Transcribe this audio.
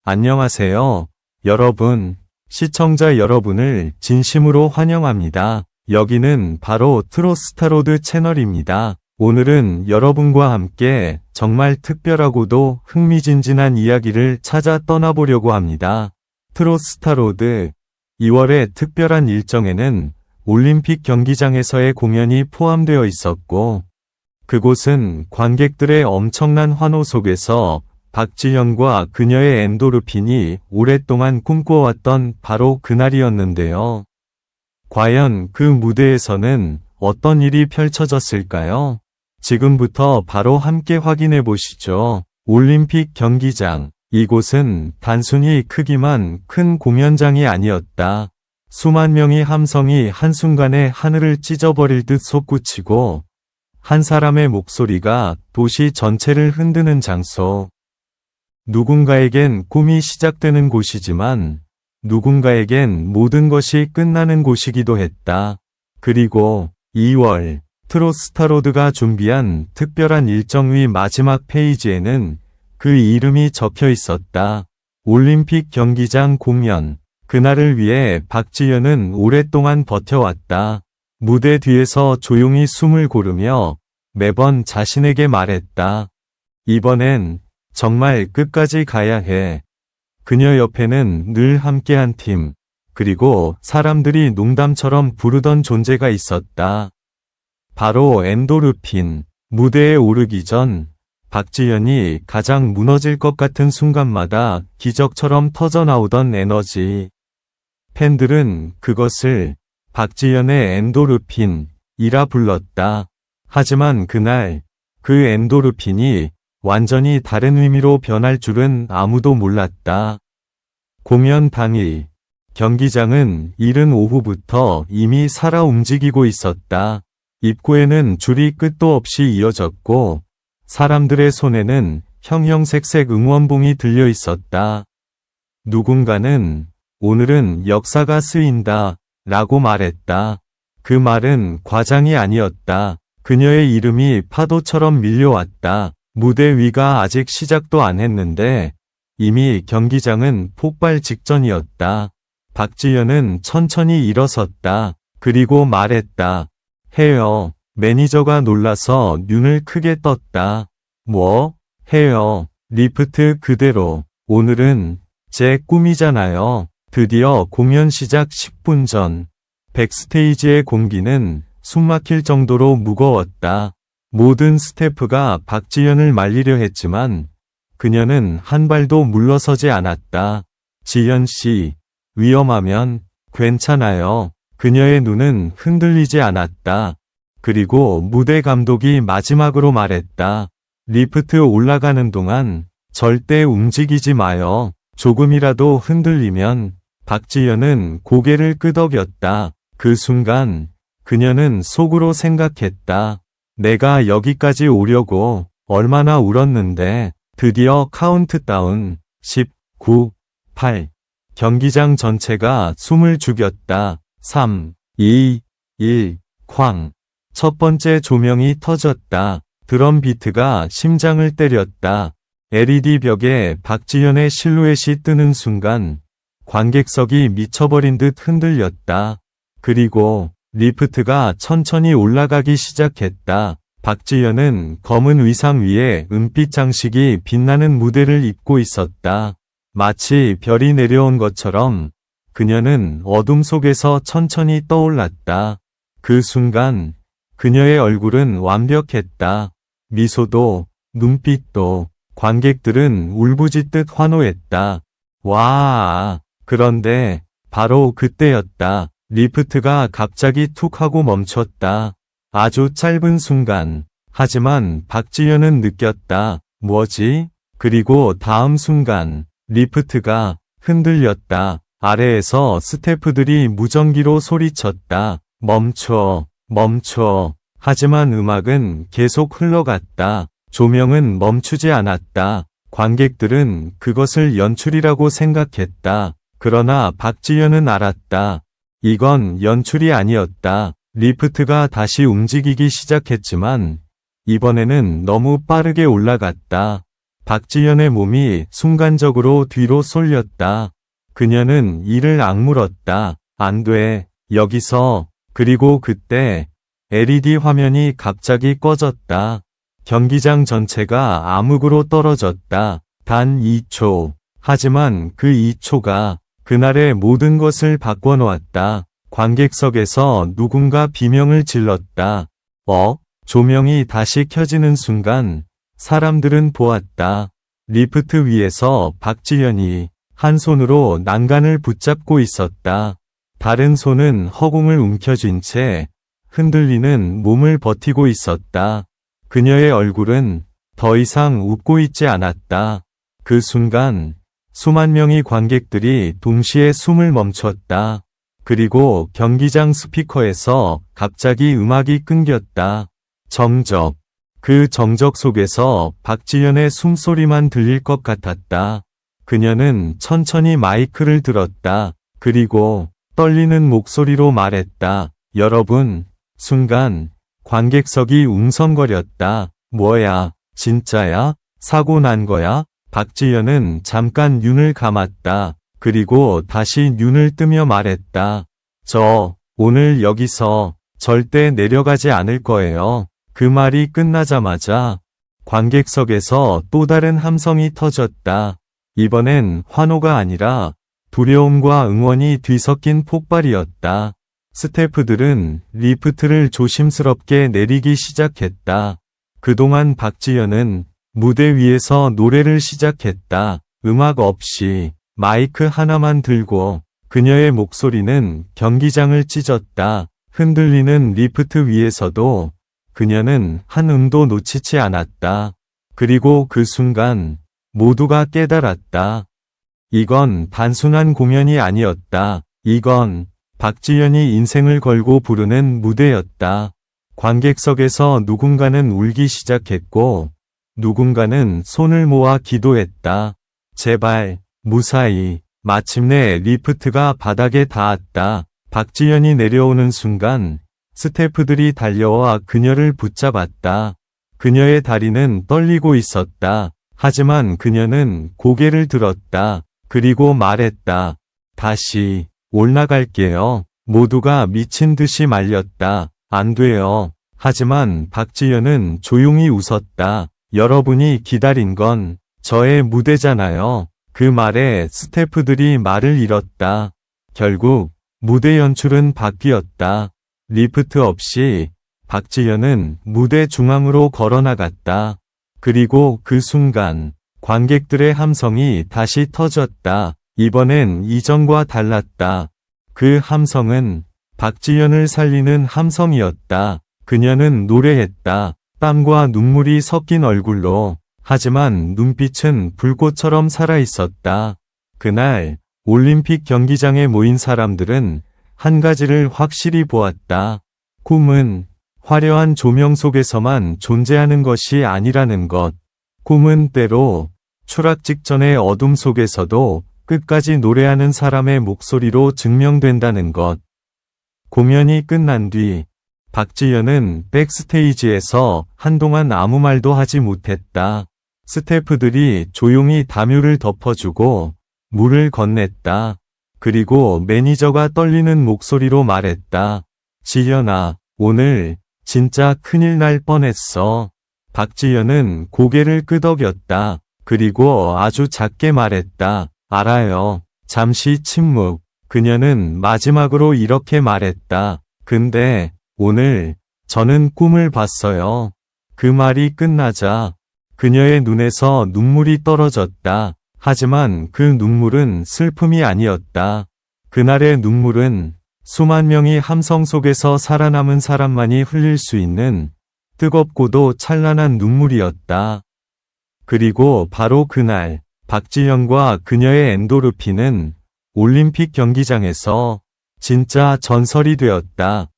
안녕하세요. 여러분, 시청자 여러분을 진심으로 환영합니다. 여기는 바로 트로스타로드 채널입니다. 오늘은 여러분과 함께 정말 특별하고도 흥미진진한 이야기를 찾아 떠나보려고 합니다. 트로스타로드 2월의 특별한 일정에는 올림픽 경기장에서의 공연이 포함되어 있었고, 그곳은 관객들의 엄청난 환호 속에서 박지현과 그녀의 엔도르핀이 오랫동안 꿈꿔왔던 바로 그날이었는데요. 과연 그 무대에서는 어떤 일이 펼쳐졌을까요? 지금부터 바로 함께 확인해 보시죠. 올림픽 경기장. 이곳은 단순히 크기만 큰 공연장이 아니었다. 수만 명의 함성이 한순간에 하늘을 찢어버릴 듯 솟구치고 한 사람의 목소리가 도시 전체를 흔드는 장소. 누군가에겐 꿈이 시작되는 곳이지만 누군가에겐 모든 것이 끝나는 곳이기도 했다. 그리고 2월 트로스타로드가 준비한 특별한 일정 위 마지막 페이지에는 그 이름이 적혀 있었다. 올림픽 경기장 공연. 그날을 위해 박지현은 오랫동안 버텨왔다. 무대 뒤에서 조용히 숨을 고르며 매번 자신에게 말했다. 이번엔 정말 끝까지 가야 해. 그녀 옆에는 늘 함께한 팀, 그리고 사람들이 농담처럼 부르던 존재가 있었다. 바로 엔도르핀. 무대에 오르기 전 박지현이 가장 무너질 것 같은 순간마다 기적처럼 터져나오던 에너지. 팬들은 그것을 박지현의 엔도르핀이라 불렀다. 하지만 그날 그 엔도르핀이 완전히 다른 의미로 변할 줄은 아무도 몰랐다. 공연 당일, 경기장은 이른 오후부터 이미 살아 움직이고 있었다. 입구에는 줄이 끝도 없이 이어졌고 사람들의 손에는 형형색색 응원봉이 들려 있었다. 누군가는 오늘은 역사가 쓰인다 라고 말했다. 그 말은 과장이 아니었다. 그녀의 이름이 파도처럼 밀려왔다. 무대 위가 아직 시작도 안 했는데 이미 경기장은 폭발 직전이었다. 박지현은 천천히 일어섰다. 그리고 말했다. 해요. 매니저가 놀라서 눈을 크게 떴다. 뭐? 해요. 리프트 그대로. 오늘은 제 꿈이잖아요. 드디어 공연 시작 10분 전. 백스테이지의 공기는 숨막힐 정도로 무거웠다. 모든 스태프가 박지현을 말리려 했지만 그녀는 한 발도 물러서지 않았다. 지현 씨, 위험하면 괜찮아요. 그녀의 눈은 흔들리지 않았다. 그리고 무대 감독이 마지막으로 말했다. 리프트 올라가는 동안 절대 움직이지 마요. 조금이라도 흔들리면. 박지현은 고개를 끄덕였다. 그 순간 그녀는 속으로 생각했다. 내가 여기까지 오려고 얼마나 울었는데. 드디어 카운트다운 10, 9, 8. 경기장 전체가 숨을 죽였다. 3, 2, 1, 쾅. 첫 번째 조명이 터졌다. 드럼 비트가 심장을 때렸다. LED 벽에 박지현의 실루엣이 뜨는 순간 관객석이 미쳐버린 듯 흔들렸다. 그리고 리프트가 천천히 올라가기 시작했다. 박지현은 검은 의상 위에 은빛 장식이 빛나는 무대를 입고 있었다. 마치 별이 내려온 것처럼 그녀는 어둠 속에서 천천히 떠올랐다. 그 순간 그녀의 얼굴은 완벽했다. 미소도, 눈빛도. 관객들은 울부짖듯 환호했다. 와! 그런데 바로 그때였다. 리프트가 갑자기 툭 하고 멈췄다. 아주 짧은 순간. 하지만 박지현은 느꼈다. 뭐지? 그리고 다음 순간 리프트가 흔들렸다. 아래에서 스태프들이 무전기로 소리쳤다. 멈춰, 멈춰. 하지만 음악은 계속 흘러갔다. 조명은 멈추지 않았다. 관객들은 그것을 연출이라고 생각했다. 그러나 박지현은 알았다. 이건 연출이 아니었다. 리프트가 다시 움직이기 시작했지만 이번에는 너무 빠르게 올라갔다. 박지연의 몸이 순간적으로 뒤로 쏠렸다. 그녀는 이를 악물었다. 안 돼. 여기서. 그리고 그때 LED 화면이 갑자기 꺼졌다. 경기장 전체가 암흑으로 떨어졌다. 단 2초. 하지만 그 2초가 그날의 모든 것을 바꿔놓았다. 관객석에서 누군가 비명을 질렀다. 조명이 다시 켜지는 순간 사람들은 보았다. 리프트 위에서 박지연이 한 손으로 난간을 붙잡고 있었다. 다른 손은 허공을 움켜쥔 채 흔들리는 몸을 버티고 있었다. 그녀의 얼굴은 더 이상 웃고 있지 않았다. 그 순간 수만 명의 관객들이 동시에 숨을 멈췄다. 그리고 경기장 스피커에서 갑자기 음악이 끊겼다. 정적. 그 정적 속에서 박지연의 숨소리만 들릴 것 같았다. 그녀는 천천히 마이크를 들었다. 그리고 떨리는 목소리로 말했다. 여러분. 순간 관객석이 웅성거렸다. 뭐야? 진짜야? 사고 난 거야? 박지연은 잠깐 눈을 감았다. 그리고 다시 눈을 뜨며 말했다. 저 오늘 여기서 절대 내려가지 않을 거예요. 그 말이 끝나자마자 관객석에서 또 다른 함성이 터졌다. 이번엔 환호가 아니라 두려움과 응원이 뒤섞인 폭발이었다. 스태프들은 리프트를 조심스럽게 내리기 시작했다. 그동안 박지연은 무대 위에서 노래를 시작했다. 음악 없이 마이크 하나만 들고 그녀의 목소리는 경기장을 찢었다. 흔들리는 리프트 위에서도 그녀는 한 음도 놓치지 않았다. 그리고 그 순간 모두가 깨달았다. 이건 단순한 공연이 아니었다. 이건 박지연이 인생을 걸고 부르는 무대였다. 관객석에서 누군가는 울기 시작했고 누군가는 손을 모아 기도했다. 제발, 무사히. 마침내 리프트가 바닥에 닿았다. 박지연이 내려오는 순간 스태프들이 달려와 그녀를 붙잡았다. 그녀의 다리는 떨리고 있었다. 하지만 그녀는 고개를 들었다. 그리고 말했다. 다시 올라갈게요. 모두가 미친 듯이 말렸다. 안 돼요. 하지만 박지연은 조용히 웃었다. 여러분이 기다린 건 저의 무대잖아요. 그 말에 스태프들이 말을 잃었다. 결국 무대 연출은 바뀌었다. 리프트 없이 박지연은 무대 중앙으로 걸어나갔다. 그리고 그 순간 관객들의 함성이 다시 터졌다. 이번엔 이전과 달랐다. 그 함성은 박지연을 살리는 함성이었다. 그녀는 노래했다. 땀과 눈물이 섞인 얼굴로. 하지만 눈빛은 불꽃처럼 살아있었다. 그날 올림픽 경기장에 모인 사람들은 한 가지를 확실히 보았다. 꿈은 화려한 조명 속에서만 존재하는 것이 아니라는 것. 꿈은 때로 추락 직전의 어둠 속에서도 끝까지 노래하는 사람의 목소리로 증명된다는 것. 공연이 끝난 뒤 박지연은 백스테이지에서 한동안 아무 말도 하지 못했다. 스태프들이 조용히 담요를 덮어주고 물을 건넸다. 그리고 매니저가 떨리는 목소리로 말했다. 지연아, 오늘 진짜 큰일 날 뻔했어. 박지연은 고개를 끄덕였다. 그리고 아주 작게 말했다. 알아요. 잠시 침묵. 그녀는 마지막으로 이렇게 말했다. 근데 오늘 저는 꿈을 봤어요. 그 말이 끝나자 그녀의 눈에서 눈물이 떨어졌다. 하지만 그 눈물은 슬픔이 아니었다. 그날의 눈물은 수만 명이 함성 속에서 살아남은 사람만이 흘릴 수 있는 뜨겁고도 찬란한 눈물이었다. 그리고 바로 그날 박지연과 그녀의 엔도르핀은 올림픽 경기장에서 진짜 전설이 되었다.